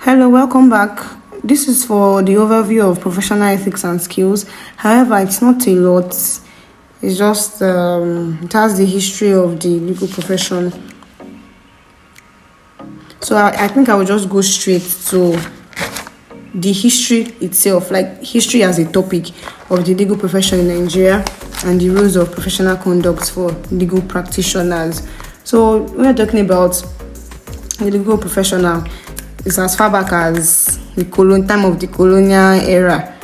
Hello, welcome back. This is for the overview of professional ethics and skills. However, it's not a lot. It's just it has the history of the legal profession. So I think I will just go straight to the history itself, like history as a topic of the legal profession in Nigeria and the rules of professional conduct for legal practitioners. So we're talking about the legal professional. It's as far back as the time of the colonial era.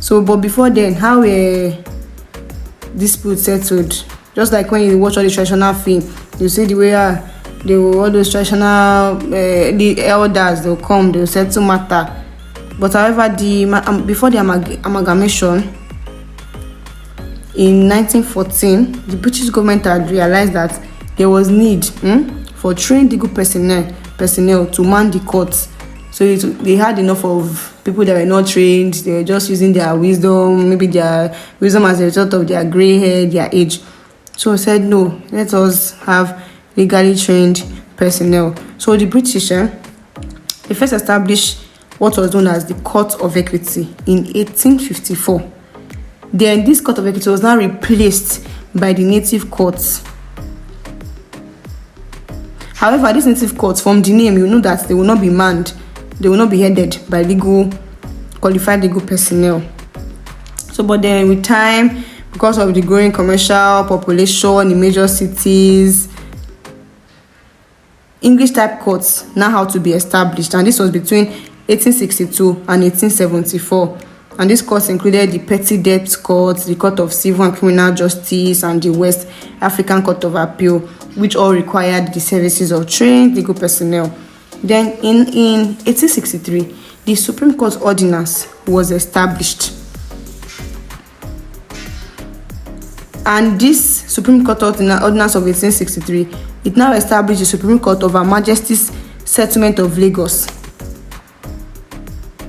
So, but before then, how were disputes settled? Just like when you watch all the traditional film, you see the way they will, all those traditional the elders, they'll come, they'll settle matter. But however, before the amalgamation in 1914, the British government had realized that there was need for trained legal personnel to man the courts. So they had enough of people that were not trained. They were just using their wisdom, maybe their wisdom as a result of their grey hair, their age. So I said, no, let us have legally trained personnel. So the British, they first established what was known as the Court of Equity in 1854. Then this Court of Equity was now replaced by the native courts. However, these native courts, from the name, you know that they will not be manned, they will not be headed by qualified legal personnel. So, but then with time, because of the growing commercial population in major cities, English type courts now had to be established, and this was between 1862 and 1874. And these courts included the Petty Debt Court, the Court of Civil and Criminal Justice, and the West African Court of Appeal, which all required the services of trained legal personnel. Then in 1863, the Supreme Court Ordinance was established. And this Supreme Court Ordinance of 1863, it now established the Supreme Court of Her Majesty's Settlement of Lagos.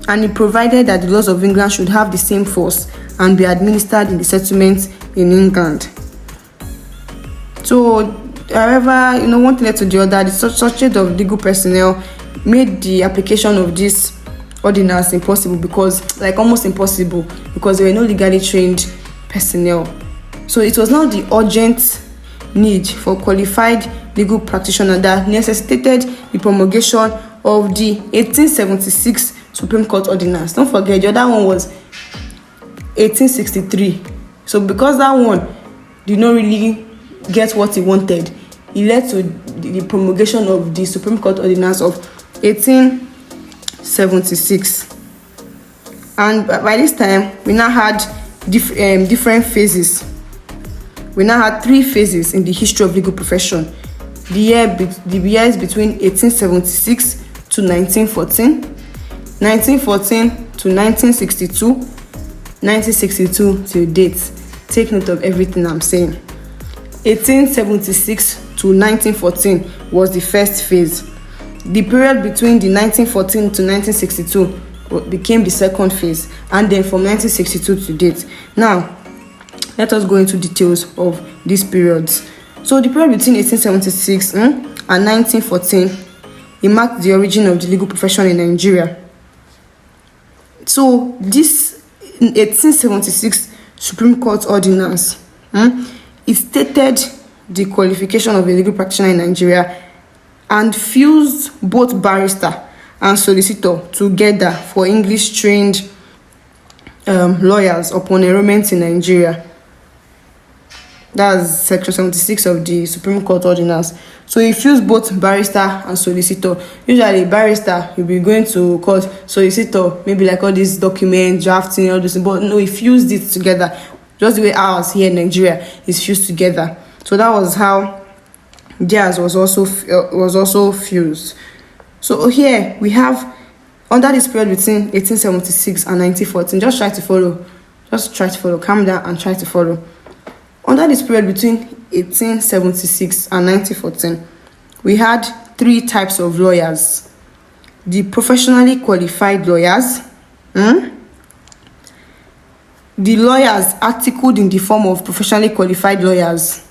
And it provided that the laws of England should have the same force and be administered in the settlements in England. So, however, one thing led to the other. The shortage of legal personnel made the application of this ordinance impossible, because there were no legally trained personnel. So it was now the urgent need for qualified legal practitioners that necessitated the promulgation of the 1876 Supreme Court Ordinance. Don't forget, the other one was 1863. So because that one did not really get what he wanted, it led to the promulgation of the Supreme Court Ordinance of 1876. And by this time, we now had different phases. We now had 3 phases in the history of legal profession. The years between 1876 to 1914, 1914 to 1962, 1962 to date. Take note of everything I'm saying. 1876 to 1914 was the first phase. The period between the 1914 to 1962 became the second phase, and then from 1962 to date. Now, let us go into details of these periods. So the period between 1876 and 1914, it marked the origin of the legal profession in Nigeria. So this 1876 Supreme Court Ordinance, it stated the qualification of a legal practitioner in Nigeria and fused both barrister and solicitor together for English trained lawyers upon enrollment in Nigeria. That's section 76 of the Supreme Court Ordinance. So it fused both barrister and solicitor. Usually barrister, you'll be going to court, solicitor, maybe like all these documents, drafting, all this, but no, it fused it together. Just the way ours here in Nigeria is fused together. So that was how theirs was also fused. So here we have, under this period between 1876 and 1914, just try to follow, calm down and try to follow. Under this period between 1876 and 1914, we had 3 types of lawyers. The professionally qualified lawyers, the lawyers articled in the form of professionally qualified lawyers,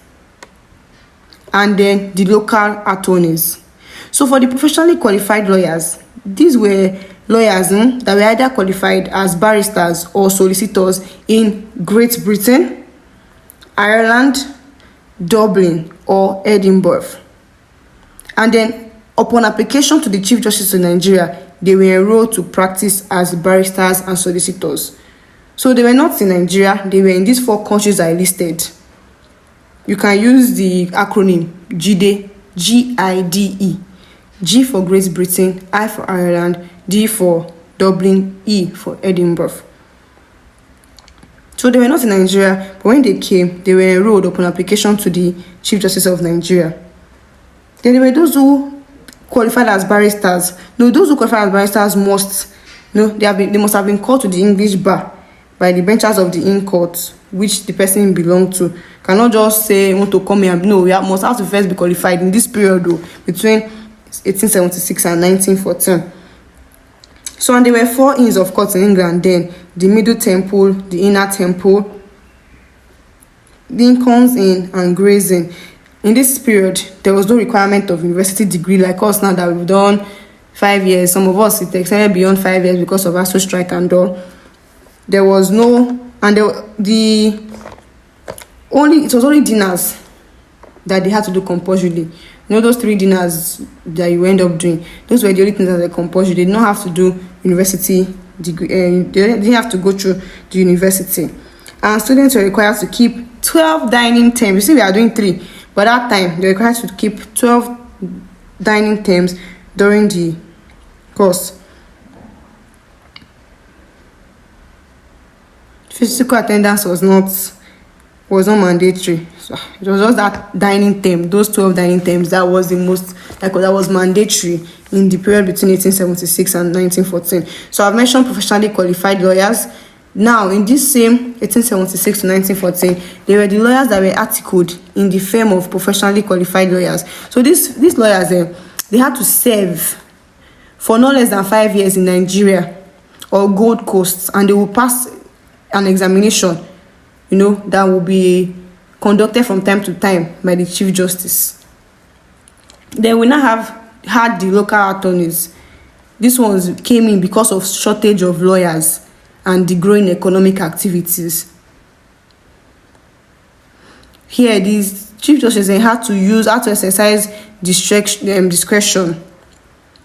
and then the local attorneys. So for the professionally qualified lawyers, these were lawyers that were either qualified as barristers or solicitors in Great Britain, Ireland, Dublin, or Edinburgh. And then upon application to the Chief Justice of Nigeria, they were enrolled to practice as barristers and solicitors. So they were not in Nigeria, they were in these 4 countries I listed. You can use the acronym GIDE, G-I-D-E. G for Great Britain, I for Ireland, D for Dublin, E for Edinburgh. So they were not in Nigeria, but when they came, they were enrolled upon application to the Chief Justice of Nigeria. Then there were those who qualified as barristers. No, those who qualified as barristers they must have been called to the English bar by the benchers of the Inn Court, which the person belonged to. Cannot just say want to come here. No, we must have to first be qualified in this period between 1876 and 1914. So, and there were 4 inns of court in England then: the Middle Temple, the Inner Temple, Lincoln's Inn, and Gray's Inn. In this period, there was no requirement of university degree like us now that we've done 5 years. Some of us, it extended beyond 5 years because of ASU strike and all. There was no, and it was only dinners that they had to do compulsorily. Those 3 dinners that you end up doing, those were the only things that were compulsory. They did not have to do university degree. They didn't have to go through the university. And students were required to keep 12 dining terms. You see, we are doing 3, but that time they were required to keep 12 dining terms during the course. Physical attendance was not mandatory. So it was just that dining term, those 12 dining terms, that was the most, that was mandatory in the period between 1876 and 1914. So I've mentioned professionally qualified lawyers. Now, in this same 1876 to 1914, they were the lawyers that were articled in the firm of professionally qualified lawyers. So these lawyers, they had to serve for no less than 5 years in Nigeria or Gold Coast, and they will pass an examination, that will be conducted from time to time by the Chief Justice. Then we now had the local attorneys. These ones came in because of shortage of lawyers and the growing economic activities. Here, these Chief Justices had to exercise discretion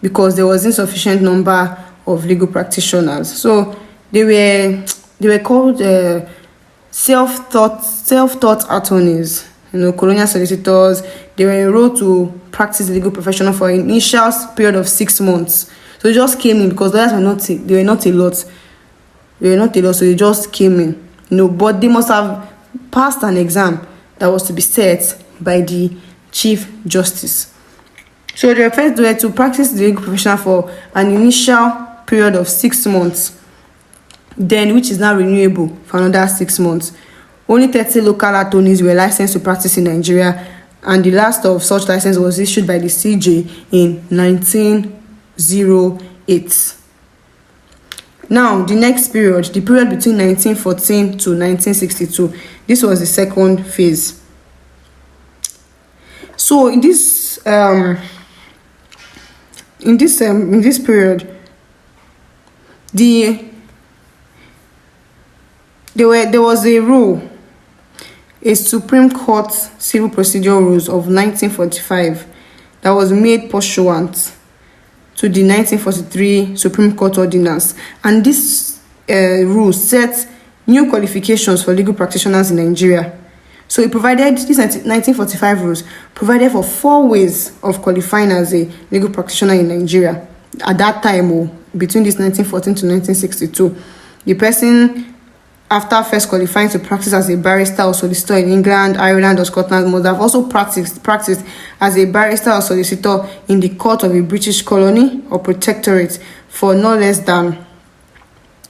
because there was insufficient number of legal practitioners. So they were called self-taught attorneys, colonial solicitors. They were enrolled to practice the legal profession for an initial period of 6 months. So they just came in because lawyers were not a lot. So they just came in. But they must have passed an exam that was to be set by the Chief Justice. So they were to practice the legal profession for an initial period of 6 months, then which is now renewable for another 6 months. Only 30 local attorneys were licensed to practice in Nigeria, and the last of such license was issued by the CJ in 1908. Now, the next period, the period between 1914 to 1962, this was the second phase. So in this period, there was a rule, a Supreme Court Civil Procedure Rules of 1945 that was made pursuant to the 1943 Supreme Court Ordinance, and this rule set new qualifications for legal practitioners in Nigeria. So it provided, these 1945 rules provided for 4 ways of qualifying as a legal practitioner in Nigeria. At that time, between this 1914 to 1962, the person, after first qualifying to practice as a barrister or solicitor in England, Ireland, or Scotland, must have also practiced as a barrister or solicitor in the court of a British colony or protectorate for no less than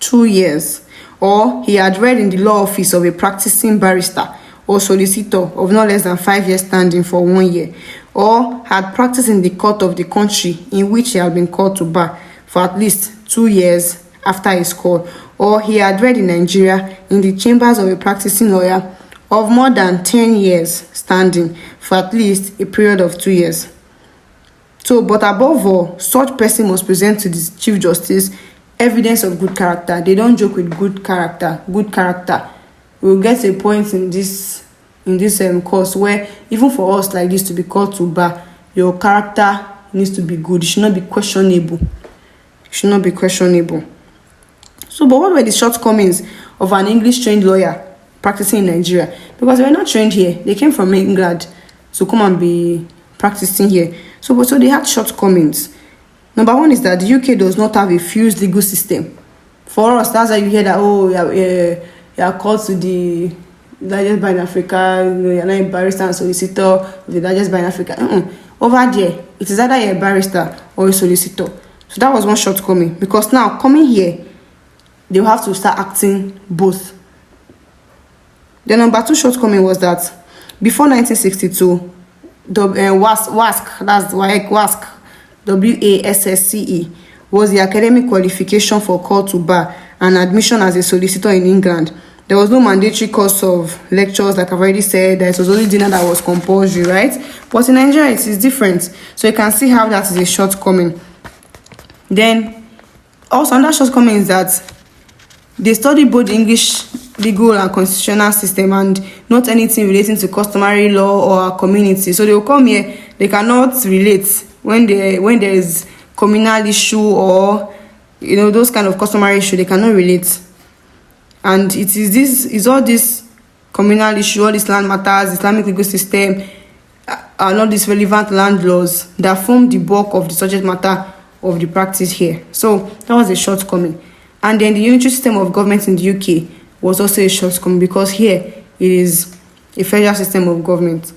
2 years, or he had read in the law office of a practicing barrister or solicitor of no less than 5 years standing for 1 year, or had practiced in the court of the country in which he had been called to bar for at least 2 years after his call, or he had read in Nigeria in the chambers of a practicing lawyer of more than 10 years standing for at least a period of 2 years. So, but above all, such person must present to the Chief Justice evidence of good character. They don't joke with good character. Good character. We'll get a point in this course where even for us like this to be called to bar, your character needs to be good. It should not be questionable. It should not be questionable. So, but what were the shortcomings of an English trained lawyer practicing in Nigeria? Because they were not trained here. They came from England to come and be practicing here. So they had shortcomings. Number one is that the UK does not have a fused legal system. For us, that's why you hear that, you are called to the largest bar in Africa, you're not a barrister and solicitor of the largest bar in Africa. Over there, it is either you're a barrister or a solicitor. So that was one shortcoming. Because now, coming here, they'll have to start acting both. The number two shortcoming was that before 1962, WASC, that's WASC, WASSCE, was the academic qualification for call to bar and admission as a solicitor in England. There was no mandatory course of lectures, like I've already said. There was only dinner that was compulsory, right? But in Nigeria, it is different. So you can see how that is a shortcoming. Then, also another shortcoming is that they study both the English legal and constitutional system and not anything relating to customary law or our community. So they will come here, they cannot relate when there is communal issue or those kind of customary issue. They cannot relate. And is all this communal issue, all these land matters, Islamic legal system, and all these relevant land laws that form the bulk of the subject matter of the practice here. So that was a shortcoming. And then the unitary system of government in the UK was also a shortcoming because here it is a federal system of government.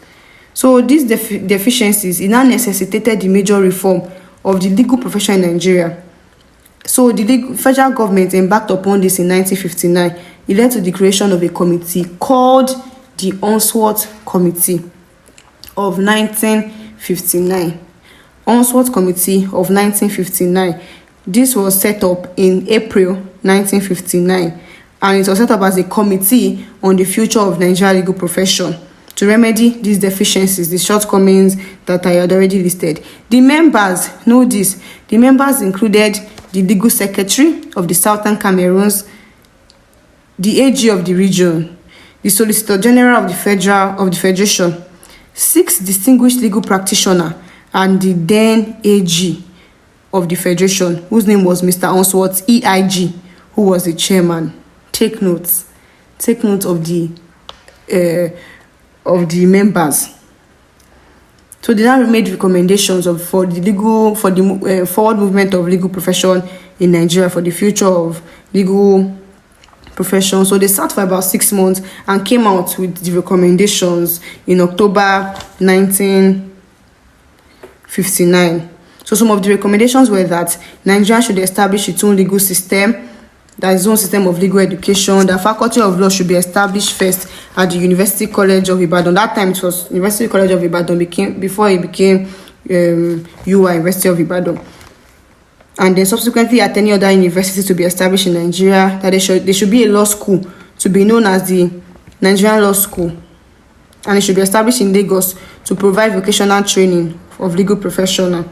So these deficiencies, it now necessitated the major reform of the legal profession in Nigeria. So the federal government embarked upon this in 1959. It led to the creation of a committee called the Unsworth Committee of 1959. Unsworth Committee of 1959. This was set up in April 1959, and it was set up as a committee on the future of Nigerian legal profession to remedy these deficiencies, the shortcomings that I had already listed. The members, know this, the members included the legal secretary of the Southern Cameroons, the AG of the region, the Solicitor General of the Federation, 6 distinguished legal practitioners, and the then AG of the Federation, whose name was Mr. Unsworth, EIG, who was the chairman. Take notes. Take note of the members. So they now made recommendations for the forward movement of legal profession in Nigeria, for the future of legal profession. So they sat for about 6 months and came out with the recommendations in October 1959. So some of the recommendations were that Nigeria should establish its own legal system, that its own system of legal education, the faculty of law should be established first at the University College of Ibadan. That time it was University College of Ibadan before it became UI, University of Ibadan. And then subsequently at any other university to be established in Nigeria, that there should be a law school to be known as the Nigerian Law School. And it should be established in Lagos to provide vocational training of legal professionals.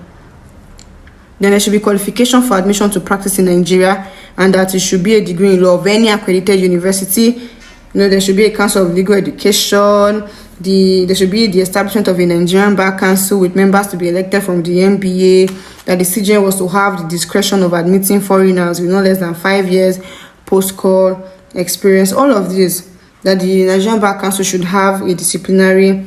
Then there should be qualification for admission to practice in Nigeria, and that it should be a degree in law of any accredited university. There should be a council of legal education. There should be the establishment of a Nigerian Bar Council with members to be elected from the NBA. That the CJN was to have the discretion of admitting foreigners with no less than 5 years post-call experience. All of this, that the Nigerian Bar Council should have a disciplinary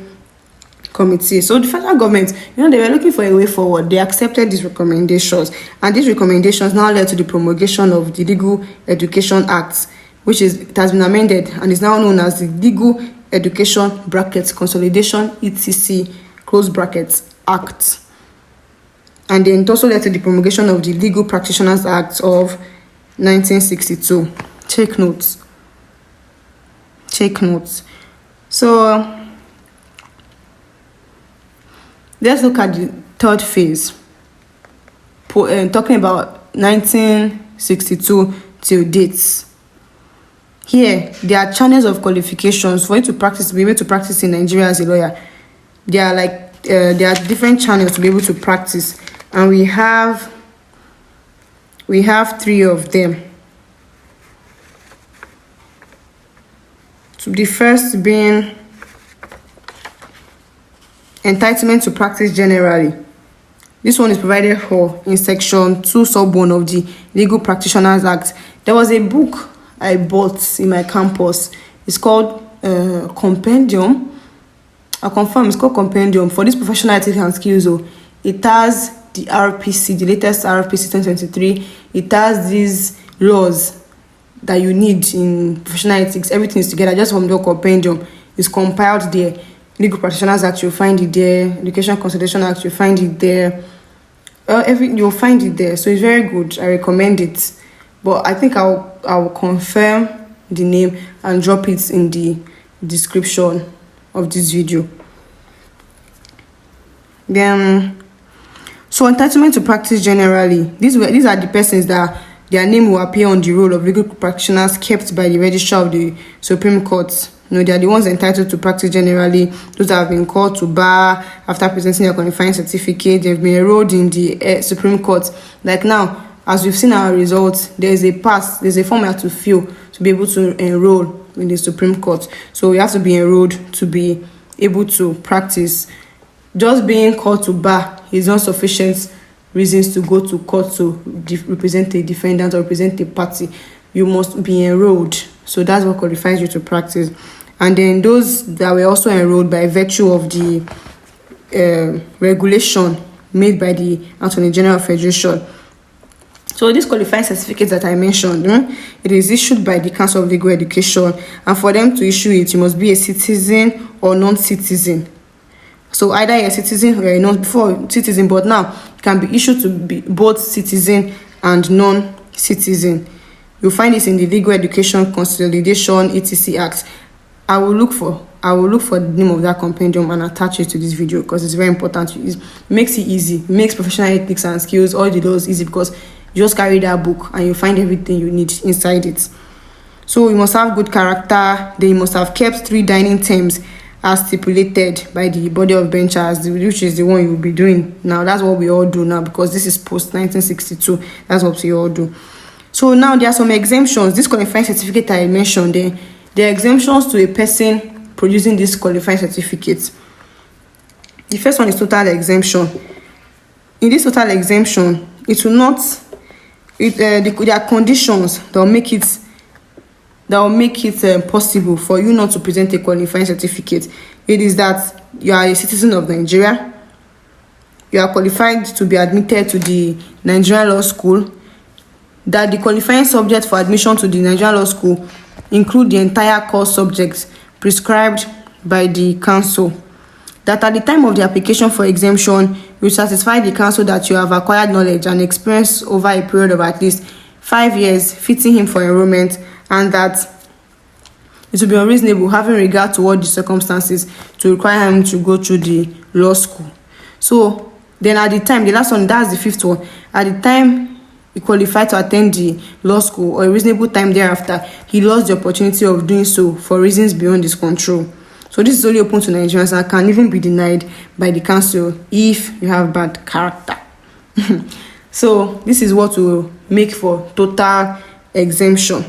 committee. So the federal government, they were looking for a way forward. They accepted these recommendations, and these recommendations now led to the promulgation of the Legal Education Act, which it has been amended and is now known as the Legal Education Consolidation etc Act. And then it also led to the promulgation of the Legal Practitioners Act of 1962. Take notes. So let's look at the third phase, talking about 1962 till dates. Here, there are channels of qualifications for you to practice, be able to practice in Nigeria as a lawyer. There are like there are different channels to be able to practice, and we have 3 of them. So the first being entitlement to practice generally. This one is provided for in section 2 sub 1 of the Legal Practitioners Act. There was a book I bought in my campus. It's called Compendium. I confirm it's called Compendium for this professional ethics and skills. It has the RPC, the latest RPC 2023. It has these laws that you need in professional ethics. Everything is together just from the compendium. It's compiled there. Legal Practitioners Act, you'll find it there. Education Consolidation Act, you'll find it there. You'll find it there. So it's very good. I recommend it. But I think I'll confirm the name and drop it in the description of this video. Then, so entitlement to practice generally. These are the persons that their name will appear on the roll of legal practitioners kept by the registrar of the Supreme Court. They are the ones entitled to practice generally. Those that have been called to bar after presenting their qualifying certificate. They've been enrolled in the Supreme Court. Like now, as we've seen our results, there's a form you have to fill to be able to enroll in the Supreme Court. So you have to be enrolled to be able to practice. Just being called to bar is not sufficient reasons to go to court to represent a defendant or represent a party. You must be enrolled. So that's what qualifies you to practice. And then those that were also enrolled by virtue of the regulation made by the Attorney General Federation. So this qualifying certificate that I mentioned, it is issued by the Council of Legal Education, and for them to issue it, you must be a citizen or non-citizen. So either a citizen or a non-citizen, but now it can be issued to be both citizen and non-citizen. You'll find this in the Legal Education Consolidation etc. Act. I will look for the name of that compendium and attach it to this video because it's very important. It makes it easy. It makes professional ethics and skills, all the laws, easy because you just carry that book and you find everything you need inside it. So you must have good character. Then you must have kept 3 dining terms as stipulated by the body of benchers, which is the one you will be doing now. That's what we all do now because this is post 1962. That's what we all do. So now there are some exemptions. This qualifying certificate I mentioned, there are exemptions to a person producing this qualifying certificate. The first one is total exemption. In this total exemption, it will not. There are conditions that will make it possible for you not to present a qualifying certificate. It is that you are a citizen of Nigeria, you are qualified to be admitted to the Nigerian Law School, that the qualifying subject for admission to the Nigerian Law School include the entire course subjects prescribed by the council, that at the time of the application for exemption, you satisfy the council that you have acquired knowledge and experience over a period of at least 5 years, fitting him for enrollment, and that it will be unreasonable having regard to all the circumstances to require him to go through the law school. So then at the time, the last one, that's the 5th one, at the time he qualified to attend the law school or a reasonable time thereafter, he lost the opportunity of doing so for reasons beyond his control. So this is only open to Nigerians and can even be denied by the council if you have bad character. So this is what will make for total exemption.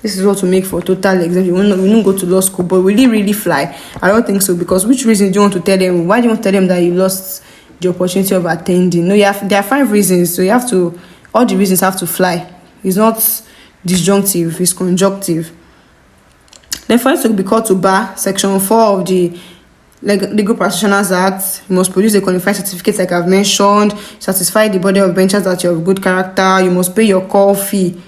This is what will make for total exemption. We won't go to law school, but will it really fly? I don't think so, because which reason do you want to tell them? Why do you want to tell them that you lost the opportunity of attending? No, there are 5 reasons, so you have to, all the reasons have to fly. It's not disjunctive, it's conjunctive. Then for it to be called to bar, section 4 of the Legal Practitioners Act, you must produce a qualified certificate like I've mentioned, satisfy the body of benchers that you have good character, you must pay your call fee,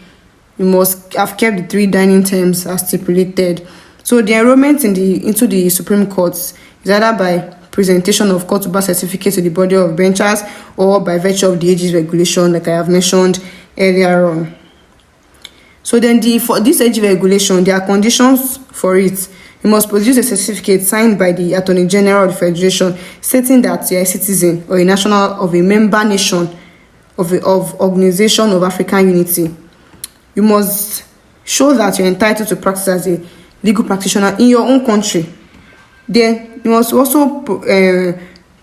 you must have kept the 3 dining terms as stipulated. So the enrollment into the Supreme Court is either by presentation of court to bar certificate to the body of benchers or by virtue of the ages regulation like I have mentioned earlier on. So then for this age regulation, there are conditions for it. You must produce a certificate signed by the Attorney General of the Federation stating that you are a citizen or a national of a member nation of Organization of African Unity. You must show that you're entitled to practice as a legal practitioner in your own country. Then you must also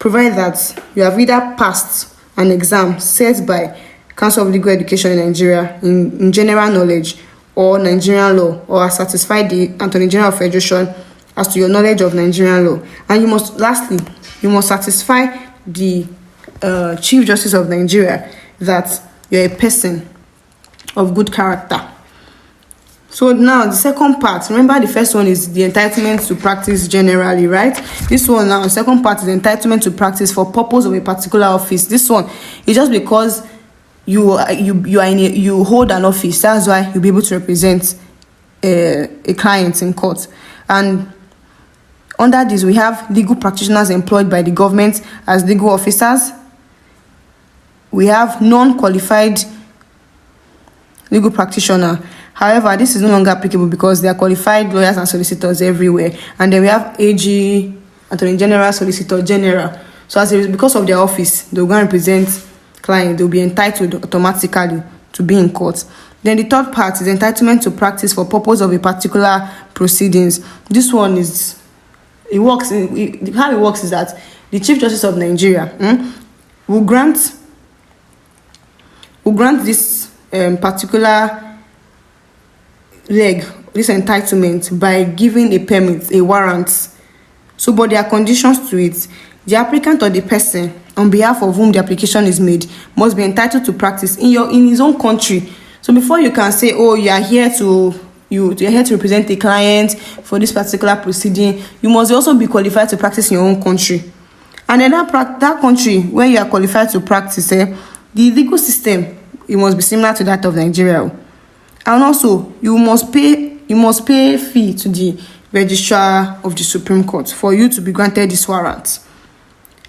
provide that you have either passed an exam set by Council of Legal Education in Nigeria in general knowledge or Nigerian law, or are satisfied the Attorney General of Federation as to your knowledge of Nigerian law. And lastly, you must satisfy the Chief Justice of Nigeria that you're a person of good character. So now the second part, remember the first one is the entitlement to practice generally, right? This one now, the second part is the entitlement to practice for purpose of a particular office. This one is just because you hold an office, that's why you'll be able to represent a client in court. And under this, we have legal practitioners employed by the government as legal officers. We have non-qualified legal practitioner. However, this is no longer applicable because there are qualified lawyers and solicitors everywhere. And then we have AG, Attorney General, Solicitor General. So because of their office, they'll go and represent client, they'll be entitled automatically to be in court. Then the third part is entitlement to practice for purpose of a particular proceedings. This one is, how it works is that the Chief Justice of Nigeria will grant this particular leg, this entitlement, by giving a permit, a warrant. So, but there are conditions to it. The applicant or the person on behalf of whom the application is made must be entitled to practice in his own country. So before you can say, oh, you're here to represent a client for this particular proceeding, you must also be qualified to practice in your own country. And then that country where you are qualified to practice, the legal system, it must be similar to that of Nigeria. And also, you must pay a fee to the registrar of the Supreme Court for you to be granted this warrant.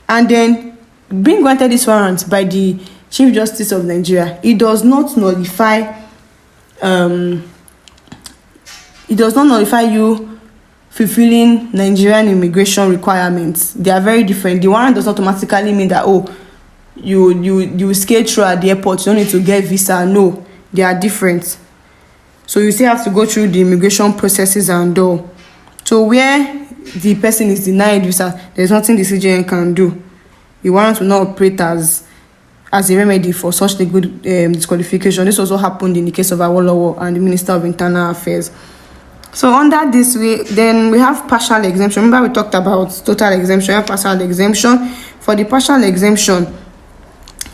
And then, being granted this warrant by the Chief Justice of Nigeria, it does not nullify you fulfilling Nigerian immigration requirements. They are very different. The warrant does not automatically mean that, you skate through at the airport, you don't need to get visa. No, they are different. So you still have to go through the immigration processes and all. So where the person is denied visa, there's nothing the CJN can do. The warrant will not operate as a remedy for such a good disqualification. This also happened in the case of Awolowo and the Minister of Internal Affairs. So under this, we have partial exemption. Remember we talked about total exemption, we have partial exemption. For the partial exemption,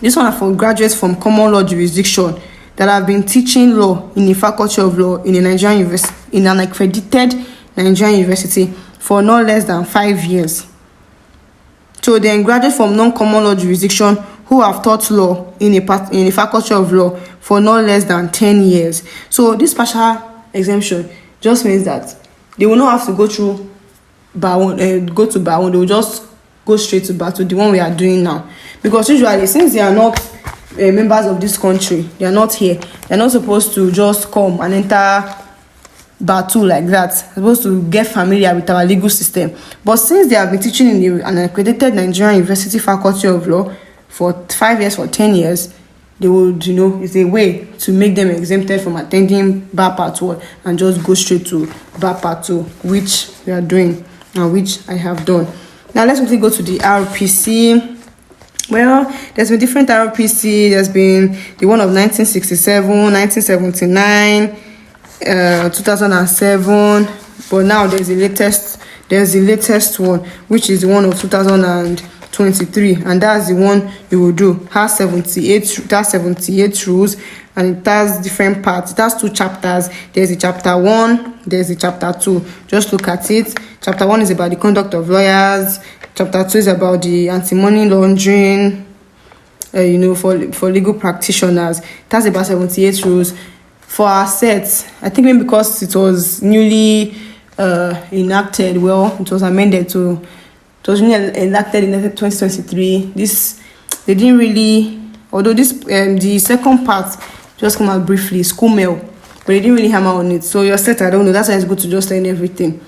this one is for graduates from common law jurisdiction that have been teaching law in the faculty of law in an accredited Nigerian university for no less than 5 years. So then graduates from non-common law jurisdiction who have taught law in a faculty of law for no less than 10 years. So this partial exemption just means that they will not have to go through bar one, they will just go straight to bar two, the one we are doing now. Because usually, since they are not members of this country, they are not here, they are not supposed to just come and enter bar two like that. They're supposed to get familiar with our legal system. But since they have been teaching in an accredited Nigerian University faculty of law for 5 years, for 10 years, they would, it's a way to make them exempted from attending bar part 1 and just go straight to bar part 2, which we are doing and which I have done. Now let's quickly go to the RPC. Well, there's been different RPC. There's been the one of 1967, 1979, 2007, but now there's the latest one, which is the one of 2023, and that's the one you will do. It has 78 rules, and it has different parts. It has 2 chapters. There's the chapter 1, there's the chapter 2. Just look at it. Chapter 1 is about the conduct of lawyers. Chapter 2 is about the anti-money laundering, for legal practitioners. It has about 78 rules. For our sets, I think maybe because it was newly enacted, it was amended to, it was newly enacted in 2023. They didn't really, although the second part just come out briefly, school mail, but they didn't really hammer on it. So your set, I don't know, that's why it's good to just learn everything.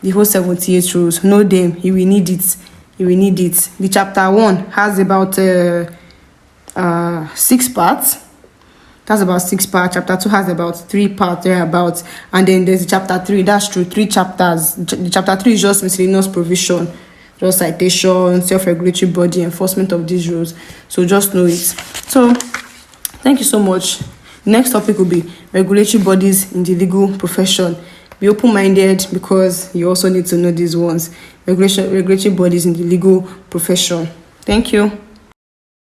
The whole 78 rules, know them, you will need it. The chapter 1 has about 6 parts. That's about 6 parts. Chapter 2 has about 3 parts thereabouts. And then there's chapter 3. That's true. 3 chapters. The chapter 3 is just miscellaneous provision. just citation, self-regulatory body, enforcement of these rules. So just know it. So thank you so much. Next topic will be regulatory bodies in the legal profession. Be open-minded because you also need to know these ones. Regulatory bodies in the legal profession. Thank you.